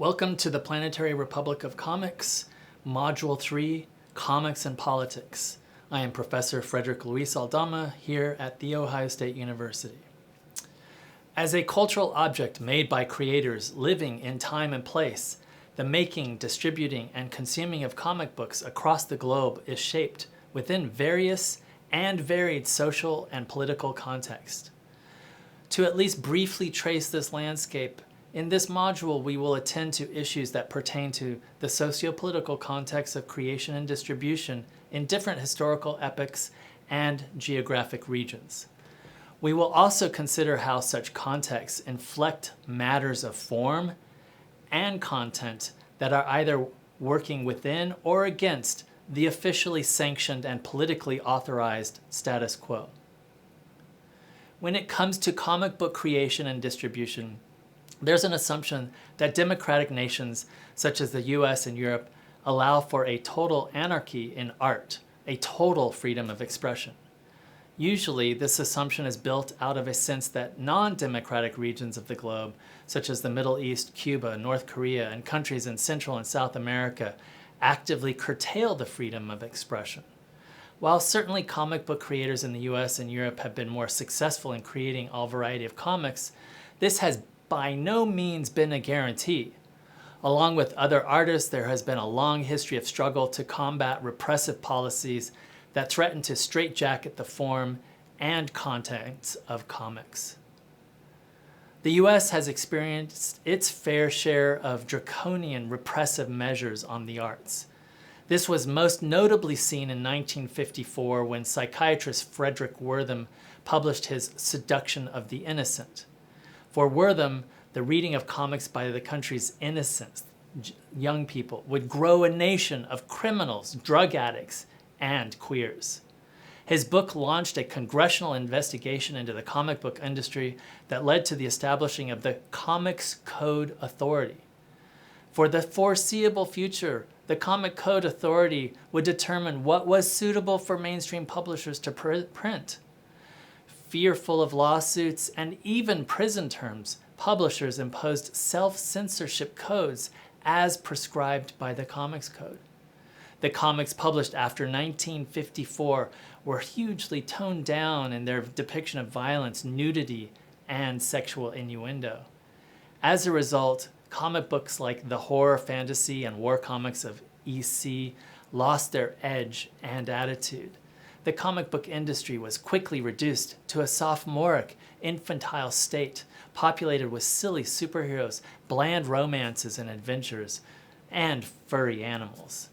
Welcome to the Planetary Republic of Comics, Module 3, Comics and Politics. I am Professor Frederick Luis Aldama here at The Ohio State University. As a cultural object made by creators living in time and place, the making, distributing, and consuming of comic books across the globe is shaped within various and varied social and political contexts. To at least briefly trace this landscape, in this module, we will attend to issues that pertain to the socio-political context of creation and distribution in different historical epochs and geographic regions. We will also consider how such contexts inflect matters of form and content that are either working within or against the officially sanctioned and politically authorized status quo. When it comes to comic book creation and distribution, there's an assumption that democratic nations such as the US and Europe allow for a total anarchy in art, a total freedom of expression. Usually, this assumption is built out of a sense that non-democratic regions of the globe, such as the Middle East, Cuba, North Korea, and countries in Central and South America, actively curtail the freedom of expression. While certainly comic book creators in the US and Europe have been more successful in creating all variety of comics, this has by no means been a guarantee. Along with other artists, there has been a long history of struggle to combat repressive policies that threaten to straitjacket the form and contents of comics. The US has experienced its fair share of draconian repressive measures on the arts. This was most notably seen in 1954 when psychiatrist Frederick Wertham published his Seduction of the Innocent. For Wertham, the reading of comics by the country's innocent young people would grow a nation of criminals, drug addicts, and queers. His book launched a congressional investigation into the comic book industry that led to the establishing of the Comics Code Authority. For the foreseeable future, the Comic Code Authority would determine what was suitable for mainstream publishers to print. Fearful of lawsuits and even prison terms, publishers imposed self-censorship codes as prescribed by the Comics Code. The comics published after 1954 were hugely toned down in their depiction of violence, nudity, and sexual innuendo. As a result, comic books like the horror, fantasy, and war comics of EC lost their edge and attitude. The comic book industry was quickly reduced to a sophomoric, infantile state, populated with silly superheroes, bland romances and adventures, and furry animals.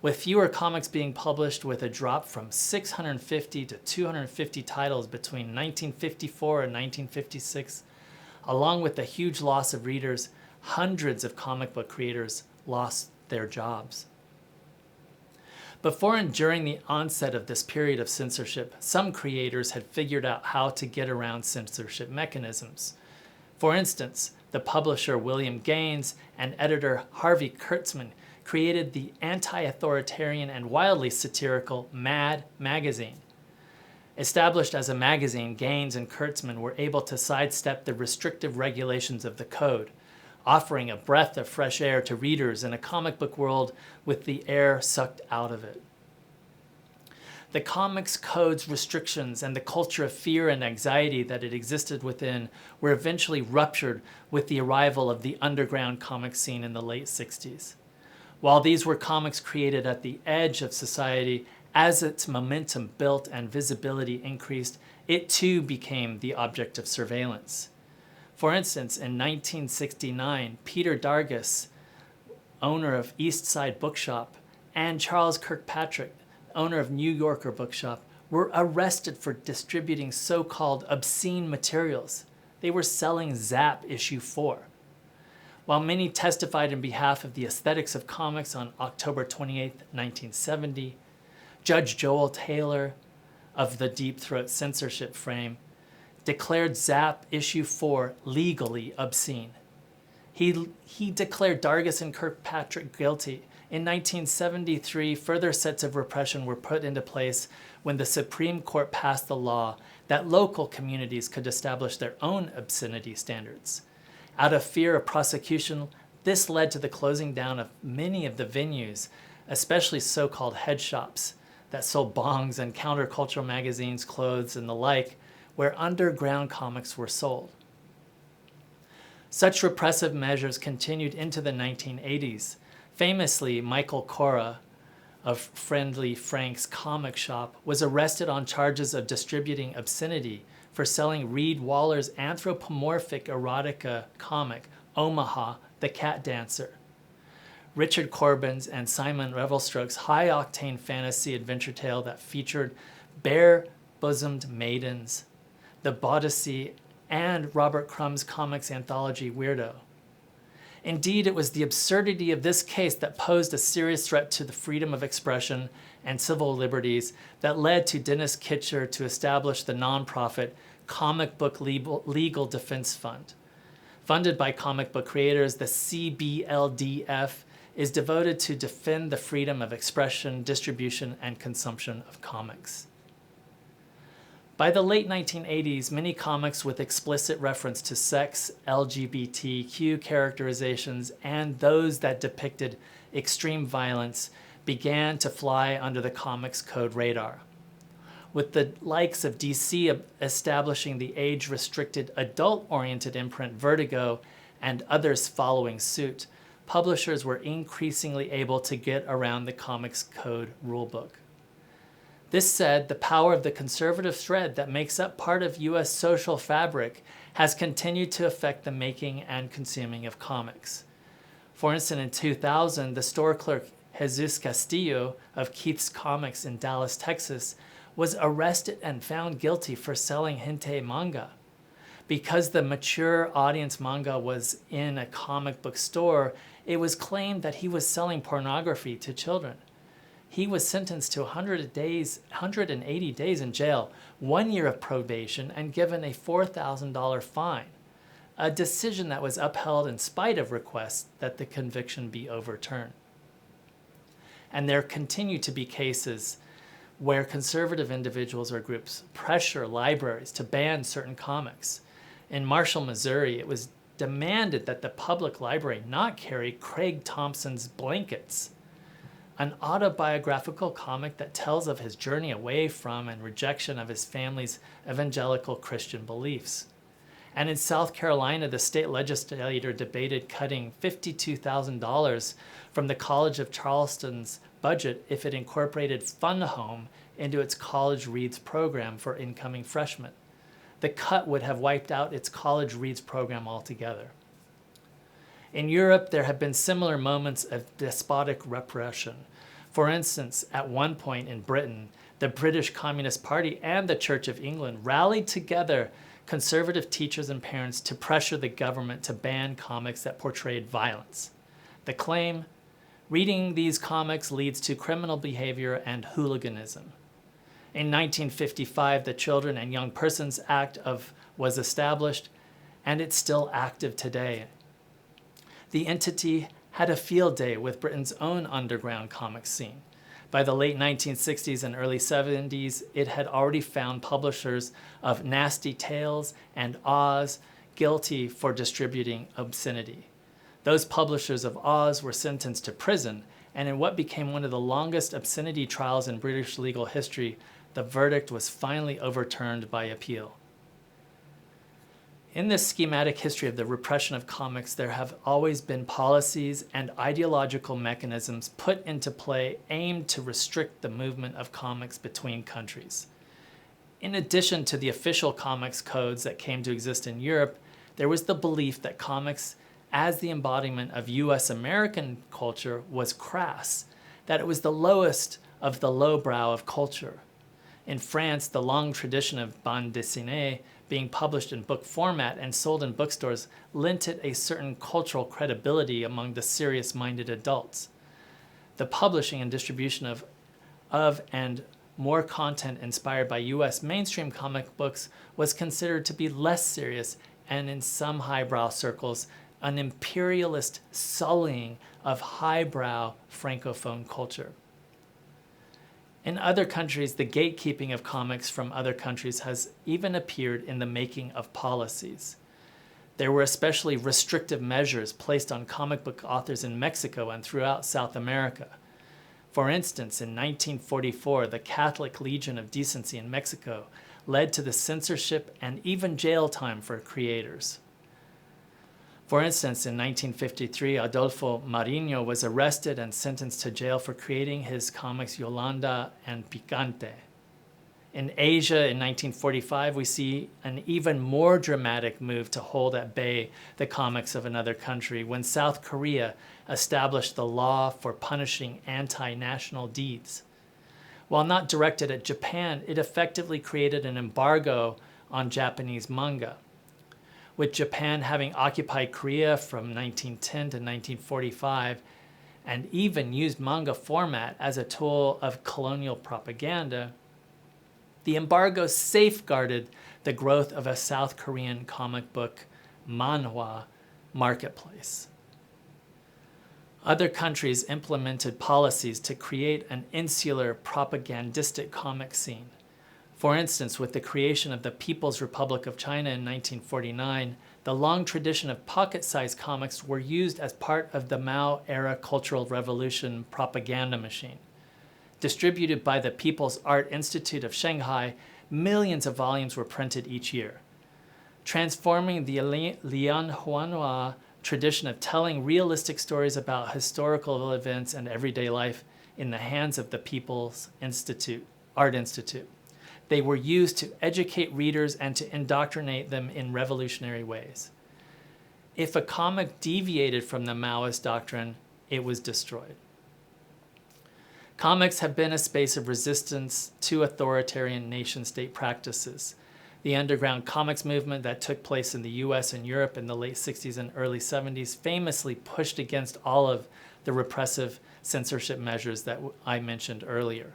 With fewer comics being published with a drop from 650 to 250 titles between 1954 and 1956, along with the huge loss of readers, hundreds of comic book creators lost their jobs. Before and during the onset of this period of censorship, some creators had figured out how to get around censorship mechanisms. For instance, the publisher William Gaines and editor Harvey Kurtzman created the anti-authoritarian and wildly satirical Mad magazine. Established as a magazine, Gaines and Kurtzman were able to sidestep the restrictive regulations of the code, offering a breath of fresh air to readers in a comic book world with the air sucked out of it. The comics code's restrictions and the culture of fear and anxiety that it existed within were eventually ruptured with the arrival of the underground comic scene in the late 60s. While these were comics created at the edge of society, as its momentum built and visibility increased, it too became the object of surveillance. For instance, in 1969, Peter Dargis, owner of East Side Bookshop, and Charles Kirkpatrick, owner of New Yorker Bookshop, were arrested for distributing so-called obscene materials. They were selling Zap issue 4. While many testified in behalf of the aesthetics of comics on October 28, 1970, Judge Joel Taylor of the Deep Throat censorship frame declared Zap issue 4 legally obscene. He declared Dargis and Kirkpatrick guilty. In 1973, further sets of repression were put into place when the Supreme Court passed the law that local communities could establish their own obscenity standards. Out of fear of prosecution, This led to the closing down of many of the venues, especially so-called head shops that sold bongs and countercultural magazines, clothes, and the like, where underground comics were sold. Such repressive measures continued into the 1980s. Famously, Michael Cora of Friendly Frank's comic shop was arrested on charges of distributing obscenity for selling Reed Waller's anthropomorphic erotica comic, Omaha, the Cat Dancer. Richard Corbin's and Simon Revelstoke's high-octane fantasy adventure tale that featured bare-bosomed maidens, the Bodyssey, and Robert Crumb's comics anthology Weirdo. Indeed, it was the absurdity of this case that posed a serious threat to the freedom of expression and civil liberties that led to Dennis Kitcher to establish the nonprofit Comic Book Legal Defense Fund. Funded by comic book creators, the CBLDF is devoted to defend the freedom of expression, distribution, and consumption of comics. By the late 1980s, many comics with explicit reference to sex, LGBTQ characterizations, and those that depicted extreme violence began to fly under the Comics Code radar. With the likes of DC establishing the age-restricted adult-oriented imprint Vertigo and others following suit, publishers were increasingly able to get around the Comics Code rulebook. This said, the power of the conservative thread that makes up part of U.S. social fabric has continued to affect the making and consuming of comics. For instance, in 2000, the store clerk Jesus Castillo of Keith's Comics in Dallas, Texas, was arrested and found guilty for selling hentai manga. Because the mature audience manga was in a comic book store, it was claimed that he was selling pornography to children. He was sentenced to 180 days in jail, 1 year of probation, and given a $4,000 fine, a decision that was upheld in spite of requests that the conviction be overturned. And there continue to be cases where conservative individuals or groups pressure libraries to ban certain comics. In Marshall, Missouri, it was demanded that the public library not carry Craig Thompson's Blankets, an autobiographical comic that tells of his journey away from and rejection of his family's evangelical Christian beliefs. And in South Carolina, the state legislature debated cutting $52,000 from the College of Charleston's budget if it incorporated Fun Home into its College Reads program for incoming freshmen. The cut would have wiped out its College Reads program altogether. In Europe, there have been similar moments of despotic repression. For instance, at one point in Britain, the British Communist Party and the Church of England rallied together conservative teachers and parents to pressure the government to ban comics that portrayed violence. The claim, reading these comics leads to criminal behavior and hooliganism. In 1955, the Children and Young Persons Act was established, and it's still active today. The entity had a field day with Britain's own underground comic scene. By the late 1960s and early 70s, it had already found publishers of Nasty Tales and Oz guilty for distributing obscenity. Those publishers of Oz were sentenced to prison, and in what became one of the longest obscenity trials in British legal history, the verdict was finally overturned by appeal. In this schematic history of the repression of comics, there have always been policies and ideological mechanisms put into play aimed to restrict the movement of comics between countries. In addition to the official comics codes that came to exist in Europe, there was the belief that comics, as the embodiment of U.S. American culture, was crass, that it was the lowest of the lowbrow of culture. In France, the long tradition of bande dessinée being published in book format and sold in bookstores lent it a certain cultural credibility among the serious-minded adults. The publishing and distribution of and more content inspired by U.S. mainstream comic books was considered to be less serious and, in some highbrow circles, an imperialist sullying of highbrow Francophone culture. In other countries, the gatekeeping of comics from other countries has even appeared in the making of policies. There were especially restrictive measures placed on comic book authors in Mexico and throughout South America. For instance, in 1944, the Catholic Legion of Decency in Mexico led to the censorship and even jail time for creators. For instance, in 1953, Adolfo Mariño was arrested and sentenced to jail for creating his comics Yolanda and Picante. In Asia, in 1945, we see an even more dramatic move to hold at bay the comics of another country when South Korea established the law for punishing anti-national deeds. While not directed at Japan, it effectively created an embargo on Japanese manga. With Japan having occupied Korea from 1910 to 1945 and even used manga format as a tool of colonial propaganda, the embargo safeguarded the growth of a South Korean comic book manhwa marketplace. Other countries implemented policies to create an insular propagandistic comic scene. For instance, with the creation of the People's Republic of China in 1949, the long tradition of pocket-sized comics were used as part of the Mao-era Cultural Revolution propaganda machine. Distributed by the People's Art Institute of Shanghai, millions of volumes were printed each year. Transforming the Lianhuanhua tradition of telling realistic stories about historical events and everyday life in the hands of the People's Art Institute. They were used to educate readers and to indoctrinate them in revolutionary ways. If a comic deviated from the Maoist doctrine, it was destroyed. Comics have been a space of resistance to authoritarian nation-state practices. The underground comics movement that took place in the US and Europe in the late 60s and early 70s famously pushed against all of the repressive censorship measures that I mentioned earlier.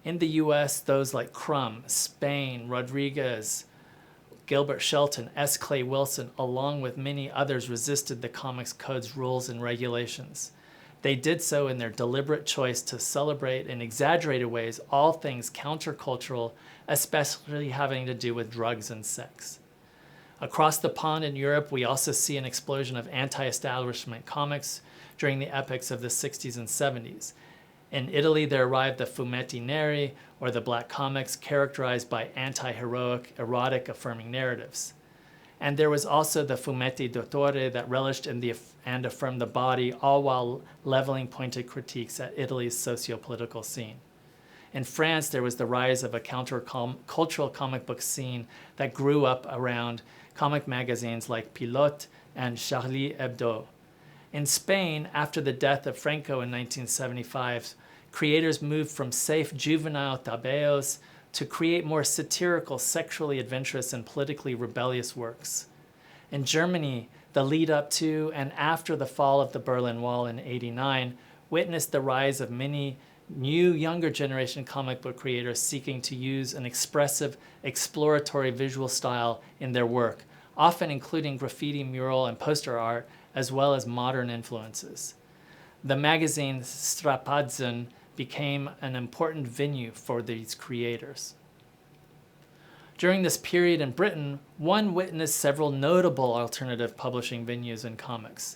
In the US, those like Crumb, Spain, Rodriguez, Gilbert Shelton, S. Clay Wilson, along with many others, resisted the Comics Code's rules and regulations. They did so in their deliberate choice to celebrate in exaggerated ways all things countercultural, especially having to do with drugs and sex. Across the pond in Europe, we also see an explosion of anti-establishment comics during the epochs of the 60s and 70s. In Italy, there arrived the fumetti neri, or the black comics, characterized by anti-heroic, erotic, affirming narratives. And there was also the fumetti dottore that relished in and affirmed the body, all while leveling pointed critiques at Italy's socio-political scene. In France, there was the rise of a counter-cultural comic book scene that grew up around comic magazines like Pilote and Charlie Hebdo. In Spain, after the death of Franco in 1975, creators moved from safe juvenile tabeos to create more satirical, sexually adventurous, and politically rebellious works. In Germany, the lead up to and after the fall of the Berlin Wall in '89 witnessed the rise of many new, younger generation comic book creators seeking to use an expressive, exploratory visual style in their work, often including graffiti, mural, and poster art, as well as modern influences. The magazine Strapazen became an important venue for these creators. During this period in Britain, one witnessed several notable alternative publishing venues in comics.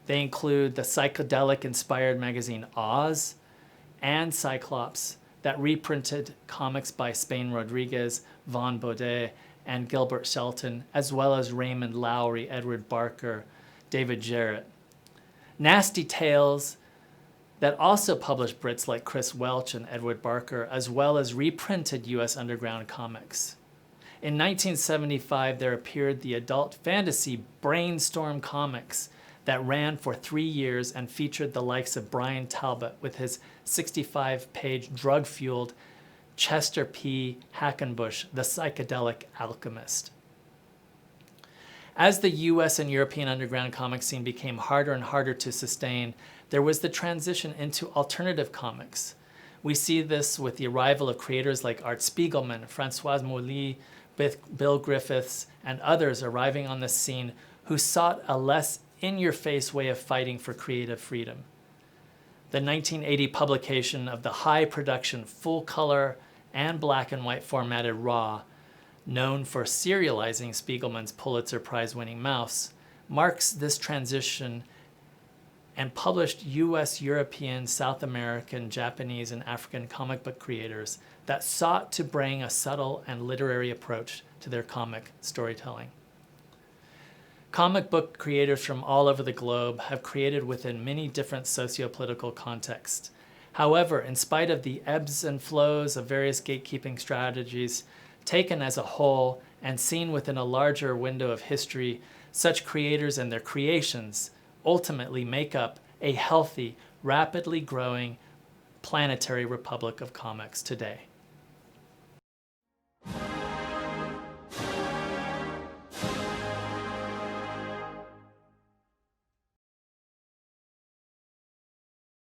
They include the psychedelic-inspired magazine Oz and Cyclops that reprinted comics by Spain Rodriguez, Von Baudet, and Gilbert Shelton, as well as Raymond Lowry, Edward Barker, David Jarrett. Nasty Tales that also published Brits like Chris Welch and Edward Barker, as well as reprinted U.S. underground comics. In 1975, there appeared the adult fantasy Brainstorm Comics that ran for 3 years and featured the likes of Brian Talbot with his 65-page drug-fueled Chester P. Hackenbush, The Psychedelic Alchemist. As the US and European underground comic scene became harder and harder to sustain, there was the transition into alternative comics. We see this with the arrival of creators like Art Spiegelman, Françoise Mouly, Bill Griffiths, and others arriving on the scene who sought a less in-your-face way of fighting for creative freedom. The 1980 publication of the high-production, full-color, and black-and-white formatted Raw known for serializing Spiegelman's Pulitzer Prize-winning Mouse, marks this transition and published US, European, South American, Japanese, and African comic book creators that sought to bring a subtle and literary approach to their comic storytelling. Comic book creators from all over the globe have created within many different socio-political contexts. However, in spite of the ebbs and flows of various gatekeeping strategies, taken as a whole and seen within a larger window of history, such creators and their creations ultimately make up a healthy, rapidly growing planetary republic of comics today.